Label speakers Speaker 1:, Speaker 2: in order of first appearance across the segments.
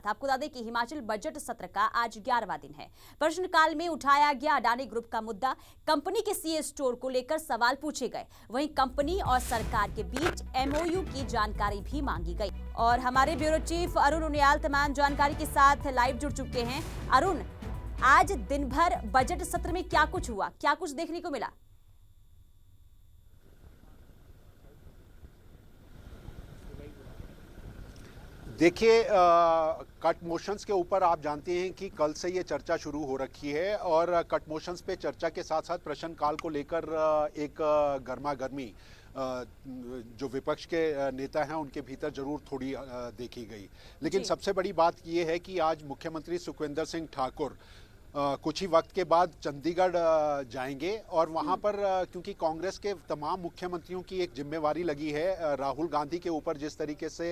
Speaker 1: साथ आपको बता दें कि हिमाचल बजट सत्र का आज 11वां दिन है। प्रश्नकाल में उठाया गया अडानी ग्रुप का मुद्दा, कंपनी के सीए स्टोर को लेकर सवाल पूछे गए, वहीं कंपनी और सरकार के बीच एमओयू की जानकारी भी मांगी गई। और हमारे ब्यूरो चीफ अरुण उनियाल तमाम जानकारी के साथ लाइव जुड़ चुके हैं। अरुण, आज दिन भर बजट सत्र में क्या कुछ हुआ, क्या कुछ देखने को मिला?
Speaker 2: देखिए, कट मोशंस के ऊपर आप जानते हैं कि कल से ये चर्चा शुरू हो रखी है और कट मोशंस पे चर्चा के साथ साथ प्रश्नकाल को लेकर एक गर्मा गर्मी जो विपक्ष के नेता हैं उनके भीतर जरूर थोड़ी देखी गई। लेकिन सबसे बड़ी बात ये है कि आज मुख्यमंत्री सुखविंदर सिंह ठाकुर कुछ ही वक्त के बाद चंडीगढ़ जाएंगे और वहां पर क्योंकि कांग्रेस के तमाम मुख्यमंत्रियों की एक जिम्मेवारी लगी है राहुल गांधी के ऊपर, जिस तरीके से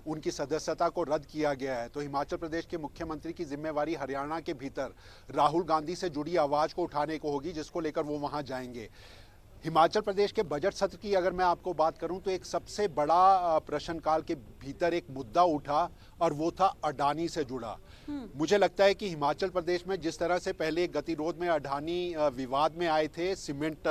Speaker 2: उनकी सदस्यता को रद्द किया गया है, तो हिमाचल प्रदेश के मुख्यमंत्री की जिम्मेवारी हरियाणा के भीतर राहुल गांधी से जुड़ी आवाज को उठाने को होगी, जिसको लेकर वो वहां जाएंगे। हिमाचल प्रदेश के बजट सत्र की अगर मैं आपको बात करूं तो एक सबसे बड़ा प्रश्नकाल के भीतर एक मुद्दा उठा और वो था अडानी से जुड़ा। मुझे लगता है कि हिमाचल प्रदेश में जिस तरह से पहले गतिरोध में अडानी विवाद में आए थे सीमेंट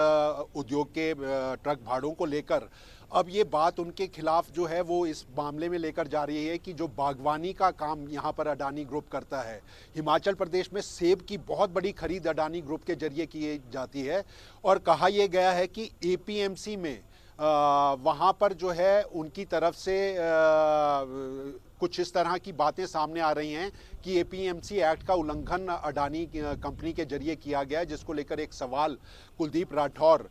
Speaker 2: उद्योग के ट्रक भाड़ों को लेकर, अब ये बात उनके खिलाफ जो है वो इस मामले में लेकर जा रही है कि जो बागवानी का काम यहाँ पर अडानी ग्रुप करता है, हिमाचल प्रदेश में सेब की बहुत बड़ी खरीद अडानी ग्रुप के जरिए की जाती है और कहा यह गया है कि एपीएमसी में वहाँ पर जो है उनकी तरफ से कुछ इस तरह की बातें सामने आ रही हैं कि एपीएमसी एक्ट का उल्लंघन अडानी कंपनी के जरिए किया गया है, जिसको लेकर एक सवाल कुलदीप राठौर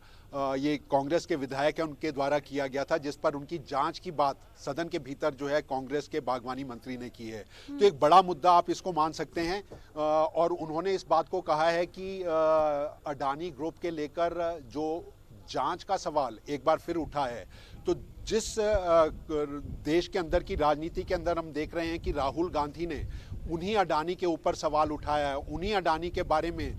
Speaker 2: ये कांग्रेस के विधायक हैं उनके द्वारा किया गया था, जिस पर उनकी जांच की बात सदन के भीतर जो है कांग्रेस के बागवानी मंत्री ने की है। तो एक बड़ा मुद्दा आप इसको मान सकते हैं और उन्होंने इस बात को कहा है कि अडानी ग्रुप के लेकर जो जांच का सवाल एक बार फिर उठा है, तो जिस देश के अंदर की राजनीति के अंदर हम देख रहे हैं कि राहुल गांधी ने उन्हीं अडानी के ऊपर सवाल उठाया है, उन्हीं अडानी के बारे में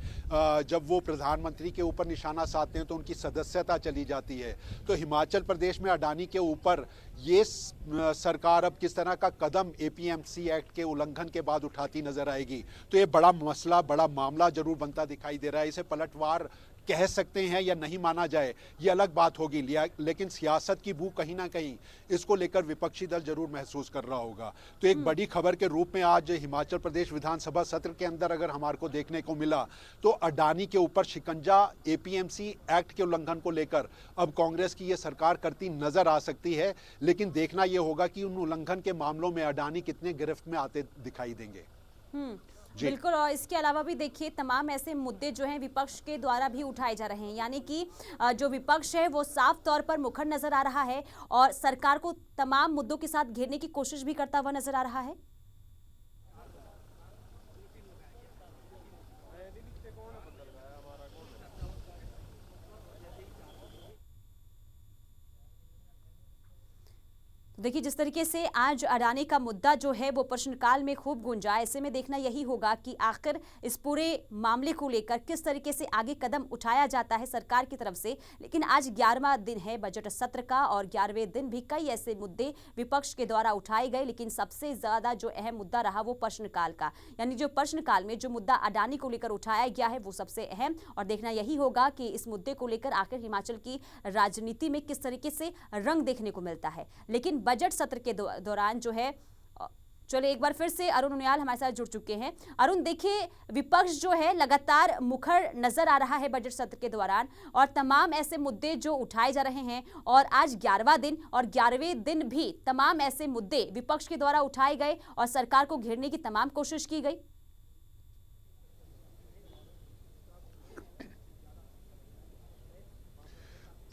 Speaker 2: जब वो प्रधानमंत्री के ऊपर निशाना साधते हैं तो उनकी सदस्यता चली जाती है। तो हिमाचल प्रदेश में अडानी के ऊपर ये सरकार अब किस तरह का कदम एपीएमसी एक्ट के उल्लंघन के बाद उठाती नजर आएगी, तो ये बड़ा मसला, बड़ा मामला जरूर बनता दिखाई दे रहा है। इसे पलटवार कह सकते हैं या नहीं माना जाए ये अलग बात होगी, लेकिन सियासत की बू कहीं ना कहीं इसको लेकर विपक्षी दल जरूर महसूस कर रहा होगा। तो एक बड़ी खबर के रूप में आज हिमाचल प्रदेश विधानसभा सत्र के अंदर अगर हमारे को देखने को मिला तो अडानी के ऊपर शिकंजा एपीएमसी एक्ट के उल्लंघन को लेकर अब कांग्रेस की ये सरकार करती नजर आ सकती है, लेकिन देखना यह होगा कि उन उल्लंघन के मामलों में अडानी कितने गिरफ्त में आते दिखाई देंगे।
Speaker 1: बिल्कुल, और इसके अलावा भी देखिए तमाम ऐसे मुद्दे जो हैं विपक्ष के द्वारा भी उठाए जा रहे हैं, यानी कि जो विपक्ष है वो साफ तौर पर मुखर नजर आ रहा है और सरकार को तमाम मुद्दों के साथ घेरने की कोशिश भी करता हुआ नजर आ रहा है। देखिए जिस तरीके से आज अडानी का मुद्दा जो है वो प्रश्नकाल में खूब गूंजा, ऐसे में देखना यही होगा कि आखिर इस पूरे मामले को लेकर किस तरीके से आगे कदम उठाया जाता है सरकार की तरफ से। लेकिन आज 11वां दिन है बजट सत्र का और 11वें दिन भी कई ऐसे मुद्दे विपक्ष के द्वारा उठाए गए, लेकिन सबसे ज्यादा जो अहम मुद्दा रहा वो प्रश्नकाल का, यानी जो प्रश्नकाल में जो मुद्दा अडानी को लेकर उठाया गया है वो सबसे अहम। और देखना यही होगा कि इस मुद्दे को लेकर आखिर हिमाचल की राजनीति में किस तरीके से रंग देखने को मिलता है। लेकिन बजट सत्र के दौरान जो है, चलिए एक बार फिर से अरुण उनियाल हमारे साथ जुड़ चुके हैं। अरुण, देखिए विपक्ष जो है लगातार मुखर नजर आ रहा है बजट सत्र के दौरान और तमाम ऐसे मुद्दे जो उठाए जा रहे हैं और आज 11वां दिन और 11वें दिन भी तमाम ऐसे मुद्दे विपक्ष के द्वारा उठाए गए और सरकार को घेरने की तमाम कोशिश की गई।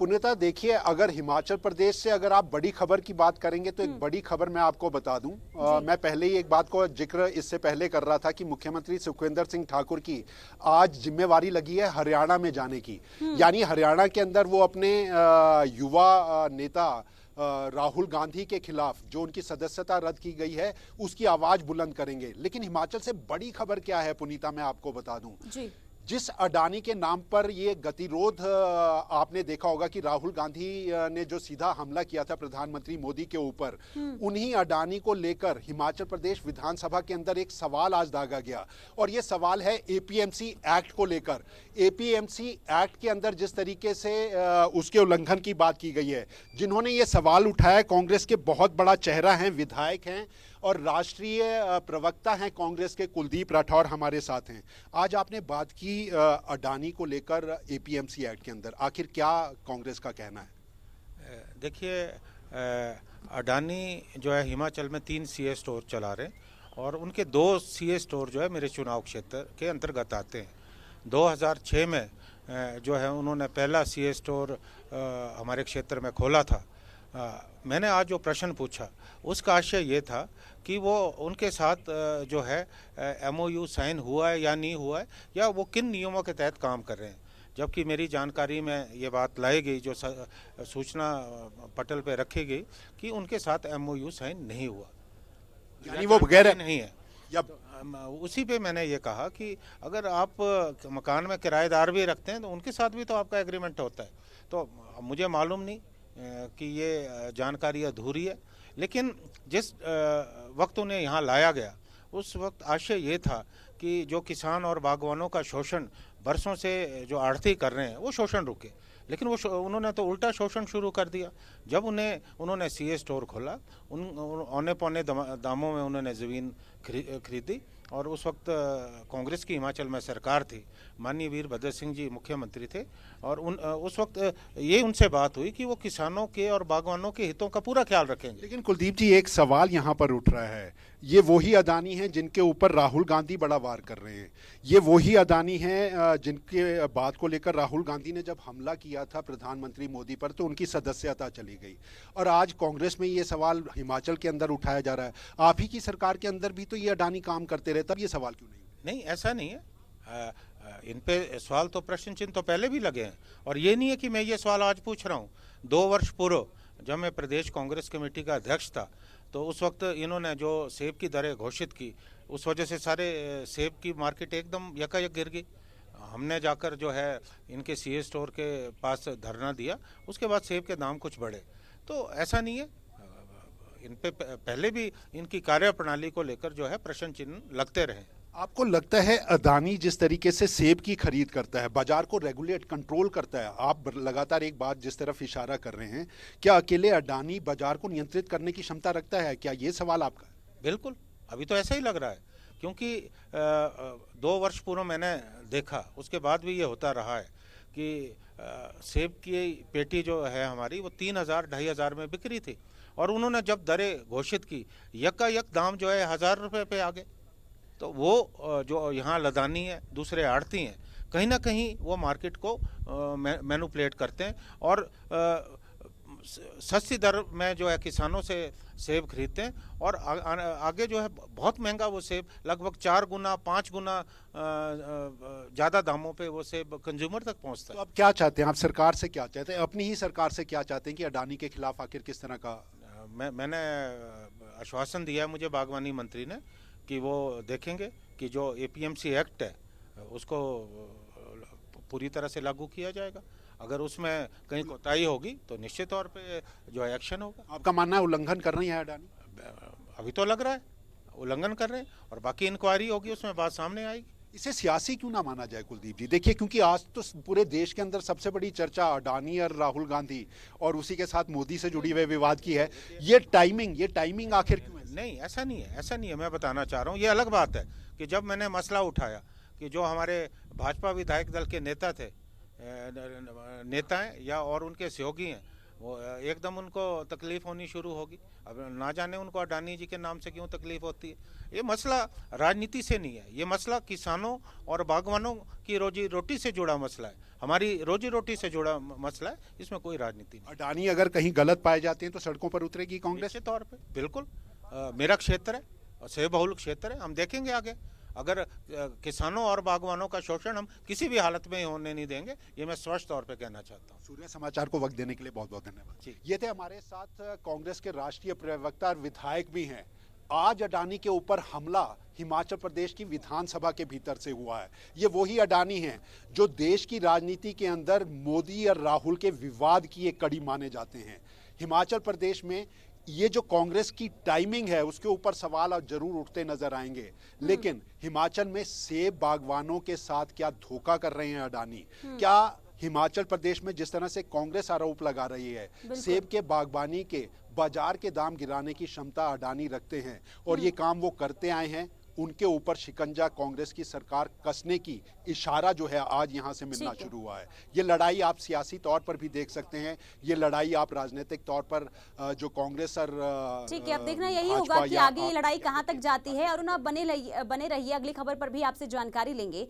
Speaker 2: पुण्यता, देखिए अगर हिमाचल प्रदेश से अगर आप बड़ी खबर की बात करेंगे तो एक बड़ी खबर मैं आपको बता दूं। मैं पहले ही एक बात को जिक्र इससे पहले कर रहा था कि मुख्यमंत्री सुखविंदर सिंह ठाकुर की आज जिम्मेवारी लगी है हरियाणा में जाने की, यानी हरियाणा के अंदर वो अपने युवा नेता राहुल गांधी के खिलाफ जो उनकी सदस्यता रद्द की गई है उसकी आवाज बुलंद करेंगे। लेकिन हिमाचल से बड़ी खबर क्या है पुनीता, मैं आपको बता दूं जिस अडानी के नाम पर ये गतिरोध आपने देखा होगा कि राहुल गांधी ने जो सीधा हमला किया था प्रधानमंत्री मोदी के ऊपर, उन्हीं अडानी को लेकर हिमाचल प्रदेश विधानसभा के अंदर एक सवाल आज दागा गया और ये सवाल है एपीएमसी एक्ट को लेकर। एपीएमसी एक्ट के अंदर जिस तरीके से उसके उल्लंघन की बात की गई है, जिन्होंने ये सवाल उठाया कांग्रेस के बहुत बड़ा चेहरा हैं, विधायक हैं और राष्ट्रीय प्रवक्ता हैं कांग्रेस के, कुलदीप राठौर हमारे साथ हैं। आज आपने बात की अडानी को लेकर एपीएमसी एक्ट के अंदर, आखिर क्या कांग्रेस का कहना है?
Speaker 3: देखिए, अडानी जो है हिमाचल में 3 सीए स्टोर चला रहे हैं और उनके 2 सीए स्टोर जो है मेरे चुनाव क्षेत्र के अंतर्गत आते हैं। 2006 में जो है उन्होंने पहला सीए स्टोर हमारे क्षेत्र में खोला था। मैंने आज जो प्रश्न पूछा उसका आशय ये था कि वो उनके साथ जो है एमओयू साइन हुआ है या नहीं हुआ है, या वो किन नियमों के तहत काम कर रहे हैं। जबकि मेरी जानकारी में ये बात लाई गई, जो सूचना पटल पे रखी गई कि उनके साथ एमओयू साइन नहीं हुआ,
Speaker 2: यानी वो बगैर
Speaker 3: नहीं है।
Speaker 2: या
Speaker 3: उसी पे मैंने ये कहा कि अगर आप मकान में किराएदार भी रखते हैं तो उनके साथ भी तो आपका एग्रीमेंट होता है। तो मुझे मालूम नहीं कि ये जानकारी अधूरी है, लेकिन जिस वक्त उन्हें यहाँ लाया गया उस वक्त आशय ये था कि जो किसान और बागवानों का शोषण बरसों से जो आढ़ती कर रहे हैं वो शोषण रुके, लेकिन वो उन्होंने तो उल्टा शोषण शुरू कर दिया। जब उन्होंने सीए स्टोर खोला, औने पौने दामों में उन्होंने ज़मीन खरीदी और उस वक्त कांग्रेस की हिमाचल में सरकार थी, माननीय वीरभद्र सिंह जी मुख्यमंत्री थे और उस वक्त ये उनसे बात हुई कि वो किसानों के और बागवानों के हितों का पूरा ख्याल रखेंगे।
Speaker 2: लेकिन कुलदीप जी, एक सवाल यहाँ पर उठ रहा है, ये वही अडानी हैं जिनके ऊपर राहुल गांधी बड़ा वार कर रहे हैं, ये वही अडानी हैं जिनके बात को लेकर राहुल गांधी ने जब हमला किया था प्रधानमंत्री मोदी पर तो उनकी सदस्यता चली गई, और आज कांग्रेस में ये सवाल हिमाचल के अंदर उठाया जा रहा है। आप ही की सरकार के अंदर भी तो ये अडानी काम करते रहे, तब ये सवाल क्यों नहीं?
Speaker 3: नहीं, ऐसा नहीं है। इन पे सवाल तो, प्रश्न चिन्ह तो पहले भी लगे हैं और ये नहीं है कि मैं ये सवाल आज पूछ रहा हूँ। 2 वर्ष पूर्व जब मैं प्रदेश कांग्रेस कमेटी का अध्यक्ष था तो उस वक्त इन्होंने जो सेब की दरें घोषित की, उस वजह से सारे सेब की मार्केट एकदम यकायक गिर गई। हमने जाकर जो है इनके सीए स्टोर के पास धरना दिया, उसके बाद सेब के दाम कुछ बढ़े। तो ऐसा नहीं है, इन पे पहले भी इनकी कार्यप्रणाली को लेकर जो है प्रश्न चिन्ह लगते रहे।
Speaker 2: आपको लगता है अडानी जिस तरीके से सेब की खरीद करता है, बाजार को रेगुलेट कंट्रोल करता है, आप लगातार एक बात जिस तरफ इशारा कर रहे हैं, क्या अकेले अडानी बाजार को नियंत्रित करने की क्षमता रखता है? क्या ये सवाल आपका?
Speaker 3: बिल्कुल, अभी तो ऐसा ही लग रहा है, क्योंकि 2 वर्ष पूर्व मैंने देखा, उसके बाद भी ये होता रहा है कि सेब की पेटी जो है हमारी वो 3,000-2,500 में बिक्री थी और उन्होंने जब दरें घोषित की, यकायक दाम जो है 1,000 रुपये पे आ गए। तो वो जो यहाँ लदानी है, दूसरे आड़ती हैं, कहीं ना कहीं वो मार्केट को मैनुपुलेट करते हैं और सस्ती दर में जो है किसानों से सेब खरीदते हैं और आगे जो है बहुत महंगा वो सेब, लगभग 4 गुना 5 गुना ज़्यादा दामों पे वो सेब कंज्यूमर तक पहुंचता है।
Speaker 2: तो आप क्या चाहते हैं? आप सरकार से क्या चाहते हैं? अपनी ही सरकार से क्या चाहते हैं कि अडानी के खिलाफ आखिर किस तरह का?
Speaker 3: मैंने आश्वासन दिया है मुझे बागवानी मंत्री ने कि वो देखेंगे कि जो एपीएमसी एक्ट है उसको पूरी तरह से लागू किया जाएगा। अगर उसमें कहीं कोताही होगी तो निश्चित तौर पे जो है एक्शन होगा।
Speaker 2: आपका मानना है उल्लंघन कर रही है अडानी?
Speaker 3: अभी तो लग रहा है उल्लंघन कर रहे हैं और बाकी इंक्वायरी होगी, उसमें बात सामने आएगी।
Speaker 2: इसे सियासी क्यों ना माना जाए कुलदीप जी? देखिए, क्योंकि आज तो पूरे देश के अंदर सबसे बड़ी चर्चा अडानी और राहुल गांधी और उसी के साथ मोदी से जुड़ी हुए विवाद की है। ये टाइमिंग आखिर क्यों है?
Speaker 3: नहीं, ऐसा नहीं है। मैं बताना चाह रहा हूँ, ये अलग बात है कि जब मैंने मसला उठाया कि जो हमारे भाजपा विधायक दल के नेता हैं या और उनके सहयोगी हैं, वो एकदम उनको तकलीफ होनी शुरू होगी। अब ना जाने उनको अडानी जी के नाम से क्यों तकलीफ होती है। ये मसला राजनीति से नहीं है, ये मसला किसानों और बागवानों की रोजी रोटी से जुड़ा मसला है, हमारी रोजी रोटी से जुड़ा मसला है, इसमें कोई राजनीति नहीं।
Speaker 2: अडानी अगर कहीं गलत पाए जाते हैं तो सड़कों पर उतरेगी कांग्रेस?
Speaker 3: के तौर पे बिल्कुल। मेरा क्षेत्र है और सेब बहुल क्षेत्र है, हम देखेंगे आगे। अगर किसानों और बागवानों का शोषण हम किसी भी हालत में होने नहीं देंगे, ये मैं स्पष्ट तौर पे कहना चाहता हूँ।
Speaker 2: सूर्य समाचार को वक्त देने के लिए बहुत बहुत धन्यवाद। ये थे हमारे साथ कांग्रेस के राष्ट्रीय प्रवक्ता और विधायक भी हैं आज अडानी के ऊपर हमला हिमाचल प्रदेश की विधानसभा के भीतर से हुआ है। ये वही अडानी हैं जो देश की राजनीति के अंदर मोदी और राहुल के विवाद की एक कड़ी माने जाते हैं। हिमाचल प्रदेश में ये जो कांग्रेस की टाइमिंग है उसके ऊपर सवाल अब जरूर उठते नजर आएंगे, लेकिन हिमाचल में सेब बागवानों के साथ क्या धोखा कर रहे हैं अडानी? क्या हिमाचल प्रदेश में जिस तरह से कांग्रेस आरोप लगा रही है सेब के बागवानी के बाजार के दाम गिराने की क्षमता अडानी रखते हैं और ये काम वो करते आए हैं, उनके ऊपर शिकंजा कांग्रेस की सरकार कसने की इशारा जो है आज यहां से मिलना शुरू हुआ है। ये लड़ाई आप सियासी तौर पर भी देख सकते हैं, ये लड़ाई आप राजनीतिक तौर पर जो कांग्रेस और
Speaker 1: ठीक है, अब देखना यही होगा कि आगे ये लड़ाई कहां तक जाती है। और आप बने रहिए, अगली खबर पर भी आपसे जानकारी लेंगे।